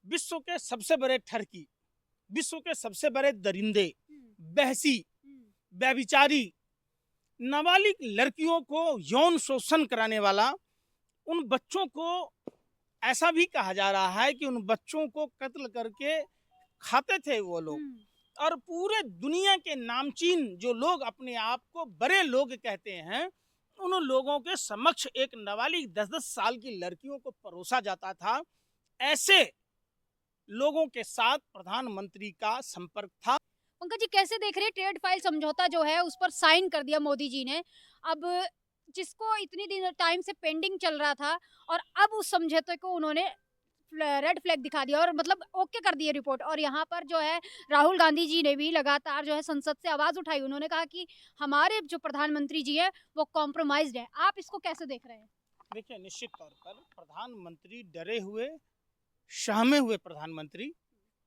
विश्व के सबसे बड़े ठरकी, विश्व के सबसे बड़े दरिंदे, बहसी, व्यभिचारी, नाबालिग लड़कियों को यौन शोषण कराने वाला, उन बच्चों को ऐसा भी कहा जा रहा है कि उन बच्चों को कत्ल करके खाते थे वो लोग। और पूरे दुनिया के नामचीन जो लोग अपने आप को बड़े लोग कहते हैं, उन लोगों के समक्ष एक नाबालिग 10-10 साल की लड़कियों को परोसा जाता था। ऐसे लोगों के साथ प्रधानमंत्री का संपर्क था। पंकज जी, कैसे देख रहे हैं ट्रेड फाइल समझौता जो है उस पर साइन कर दिया मोदी जी ने। अब जिसको इतनी दिन टाइम से पेंडिंग चल रहा था और अब उस समझौते को उन्होंने रेड फ्लैग दिखा दिया और मतलब ओके कर दिए रिपोर्ट। और यहाँ पर जो है राहुल गांधी जी ने भी लगातार जो है संसद से आवाज उठाई। उन्होंने कहा कि हमारे जो प्रधानमंत्री जी है वो कॉम्प्रोमाइज्ड है। आप इसको कैसे देख रहे हैं? देखिए, निश्चित तौर पर प्रधानमंत्री डरे हुए, सहमे हुए प्रधानमंत्री,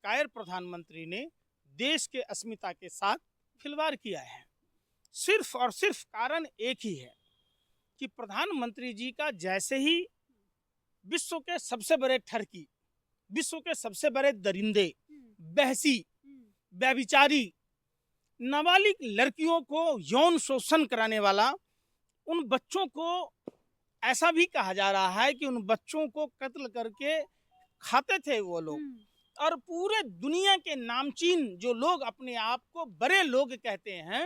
कायर प्रधानमंत्री ने देश के अस्मिता के साथ खिलवाड़ किया है। सिर्फ और सिर्फ कारण एक ही है कि प्रधानमंत्री जी का जैसे ही विश्व के सबसे बड़े ठरकी, विश्व के सबसे बड़े दरिंदे, बहसी, व्यभिचारी, नाबालिग लड़कियों को यौन शोषण कराने वाला, उन बच्चों को ऐसा भी कहा जा रहा है कि उन बच्चों को कत्ल करके खाते थे वो लोग। और पूरे दुनिया के नामचीन जो लोग अपने आप को बड़े लोग कहते हैं,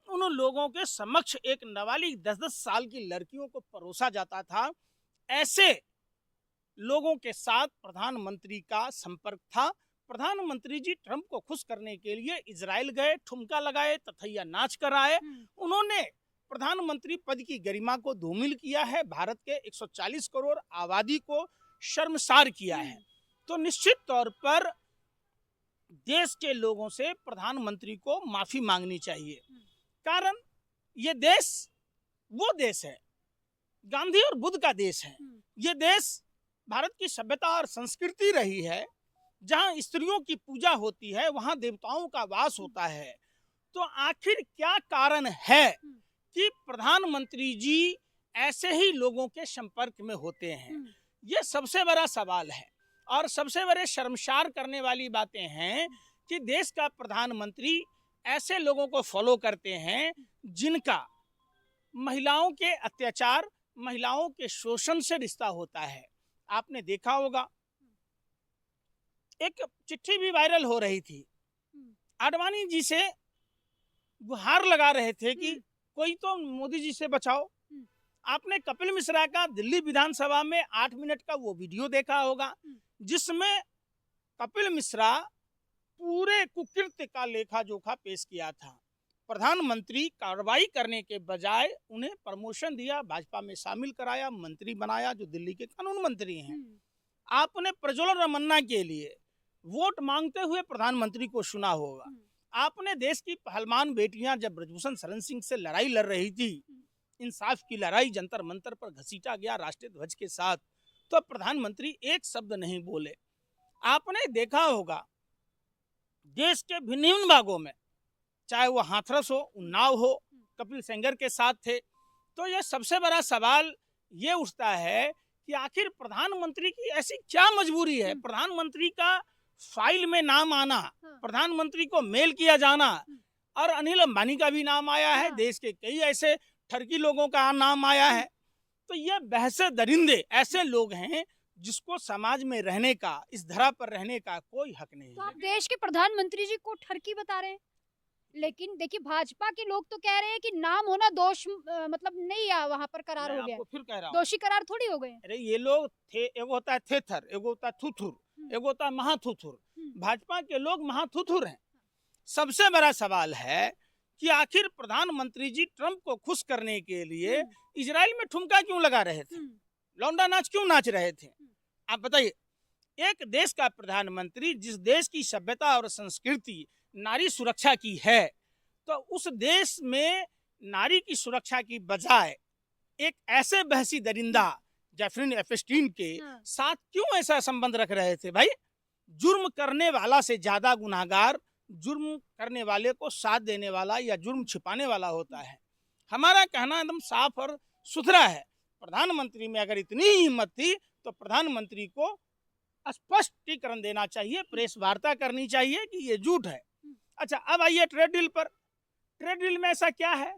उन लोगों के समक्ष एक नाबालिग 10-10 साल की लड़कियों को परोसा जाता था। ऐसे लोगों के साथ प्रधानमंत्री का संपर्क था। प्रधानमंत्री जी ट्रंप को खुश करने के लिए इजराइल गए, ठुमका लगाए, तथैया नाच कर आए। उन्होंने प्रधानमंत्री पद की गरिमा को धूमिल किया है, भारत के 140 करोड़ आबादी को शर्मसार किया है। तो निश्चित तौर पर देश के लोगों से प्रधानमंत्री को माफी मांगनी चाहिए। कारण ये देश वो देश है, गांधी और बुद्ध का देश है। ये देश भारत की सभ्यता और संस्कृति रही है। जहां स्त्रियों की पूजा होती है, वहां देवताओं का वास होता है। तो आखिर क्या कारण है कि प्रधानमंत्री जी ऐसे ही लोगों के संपर्क में होते हैं? ये सबसे बड़ा सवाल है। और सबसे बड़े शर्मसार करने वाली बातें हैं कि देश का प्रधानमंत्री ऐसे लोगों को फॉलो करते हैं जिनका महिलाओं के अत्याचार, महिलाओं के शोषण से रिश्ता होता है। आपने देखा होगा, एक चिट्ठी भी वायरल हो रही थी, आडवाणी जी से गुहार लगा रहे थे कि कोई तो मोदी जी से बचाओ। आपने कपिल मिश्रा का दिल्ली विधानसभा में 8 मिनट का वो वीडियो देखा होगा, जिसमें कपिल मिश्रा पूरे कुकृत्य का लेखा जोखा पेश किया था। प्रधानमंत्री कार्रवाई करने के बजाय उन्हें प्रमोशन दिया, भाजपा में शामिल कराया, मंत्री बनाया, जो दिल्ली के कानून मंत्री हैं। आपने प्रज्वल रमन्ना के लिए वोट मांगते हुए प्रधानमंत्री को सुना होगा। आपने देश की पहलवान बेटियां जब ब्रजभूषण शरण सिंह से लड़ाई लड़ रही थी, इंसाफ की लड़ाई, जंतर मंतर पर घसीटा गया राष्ट्रीय ध्वज के साथ, तो प्रधानमंत्री एक शब्द नहीं बोले। आपने देखा होगा देश के भिन्न भागों में, चाहे वो हाथरस हो, उन्नाव हो, कपिल सेंगर के साथ थे। तो ये सबसे बड़ा सवाल ये उठता है कि आखिर प्रधानमंत्री की ऐसी क्या मजबूरी है? प्रधानमंत्री का फाइल में नाम आना, प्रधानमंत्री को मेल किया जाना, और अनिल अंबानी का भी नाम आया है, देश के कई ऐसे ठरकी लोगों का नाम आया है। तो ये बहसे दरिंदे ऐसे लोग हैं जिसको समाज में रहने का, इस धरा पर रहने का कोई हक नहीं। तो आप देश के प्रधानमंत्री जी को ठरकी बता रहे हैं, लेकिन देखिए भाजपा के लोग तो कह रहे हैं कि नाम होना दोष मतलब नहीं वहां पर करार हो गया। फिर कह रहा हूं, दोषी करार थोड़ी हो गए। अरे ये लोग थे, एगो होता है थेथर, एगो होता है थुथुर, एगो होता है महाथुथुर। भाजपा के लोग महाथुथुर हैं। सबसे बड़ा सवाल है कि आखिर प्रधानमंत्री जी ट्रंप को खुश करने के लिए इजराइल में ठुमका क्यों लगा रहे थे, लौंडा नाच क्यों नाच रहे थे? आप बताइए, एक देश का प्रधानमंत्री जिस देश की सभ्यता और संस्कृति नारी सुरक्षा की है, तो उस देश में नारी की सुरक्षा की बजाय एक ऐसे बहसी दरिंदा जेफरीन एप्स्टीन के साथ क्यों ऐसा संबंध रख रहे थे? भाई, जुर्म करने वाला से ज्यादा गुनाहगार जुर्म करने वाले को साथ देने वाला या जुर्म छिपाने वाला होता है। हमारा कहना एकदम साफ और सुथरा है। प्रधानमंत्री में अगर इतनी ही हिम्मत थी तो प्रधानमंत्री को स्पष्टीकरण देना चाहिए, प्रेस वार्ता करनी चाहिए कि ये झूठ है। अच्छा, अब आइए ट्रेड डील पर। ट्रेड डील में ऐसा क्या है,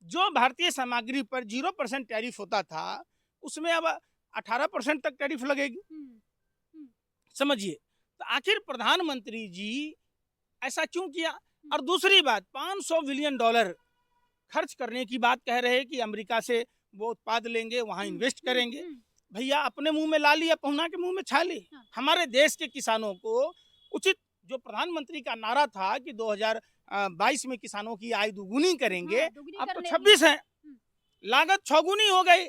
जो भारतीय सामग्री पर 0% टैरिफ होता था, उसमें अब 18% तक टैरिफ लगेगी। समझिए, तो आखिर प्रधानमंत्री जी ऐसा क्यों किया? और दूसरी बात, $500 बिलियन खर्च करने की बात कह रहे हैं कि अमेरिका से वो उत्पाद लेंगे, वहां इन्वेस्ट करेंगे। भैया, अपने मुंह में ला लिया, पहुना के मुंह में छा ली। हमारे देश के किसानों को उचित, जो प्रधानमंत्री का नारा था कि 2022 में किसानों की आय दुगुनी करेंगे, अब तो 26 है, लागत 6 गुनी हो गई।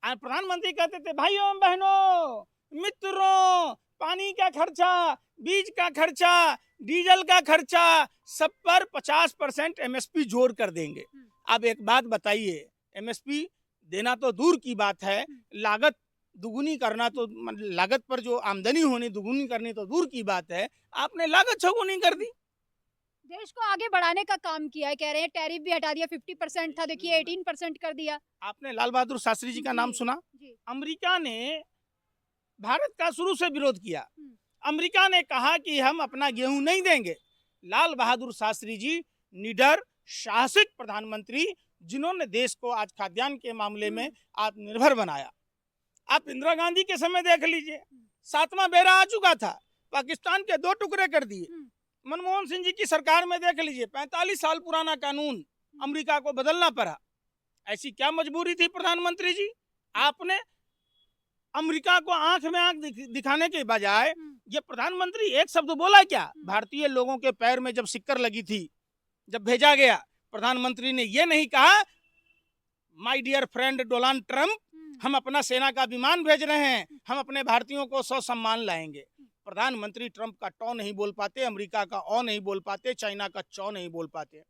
प्रधानमंत्री कहते थे, भाइयों बहनों मित्रों, पानी का खर्चा, बीज का खर्चा, डीजल का खर्चा, सब पर 50% एमएसपी जोड़ कर देंगे। अब एक बात बताइए, एमएसपी देना तो दूर की बात है, लागत दुगुनी करना तो, लागत पर जो आमदनी होनी दुगुनी करनी तो दूर की बात है, आपने लागत चौगुनी कर दी। देश को आगे बढ़ाने का काम किया है, कह रहे हैं टैरिफ भी हटा दिया, 50% था, देखिए 18% कर दिया। आपने लाल बहादुर शास्त्री जी का नाम सुना? अमेरिका ने भारत का शुरू से विरोध किया। अमेरिका ने कहा कि हम अपना गेहूं नहीं देंगे। लाल बहादुर शास्त्री जी निडर साहसिक प्रधानमंत्री, जिन्होंने देश को आज खाद्यान्न के मामले में आत्मनिर्भर बनाया। आप इंदिरा गांधी के समय देख लीजिए, 7वां बेरा आ चुका था, पाकिस्तान के 2 टुकड़े कर दिए। मनमोहन सिंह जी की सरकार में देख लीजिए, 45 साल पुराना कानून अमेरिका को बदलना पड़ा। ऐसी क्या मजबूरी थी प्रधानमंत्री जी? आपने अमेरिका को आंख में आंख दिखाने के बजाय ये प्रधानमंत्री एक शब्द बोला क्या? भारतीय लोगों के पैर में जब सिक्कर लगी थी, जब भेजा गया, प्रधानमंत्री ने ये नहीं कहा, my dear friend Donald Trump, हम अपना सेना का विमान भेज रहे हैं, हम अपने भारतीयों को सम्मान लाएंगे। प्रधानमंत्री ट्रंप का टॉ नहीं बोल पाते, अमेरिका का ओ नहीं बोल पाते, चाइना का चौ नहीं बोल पाते।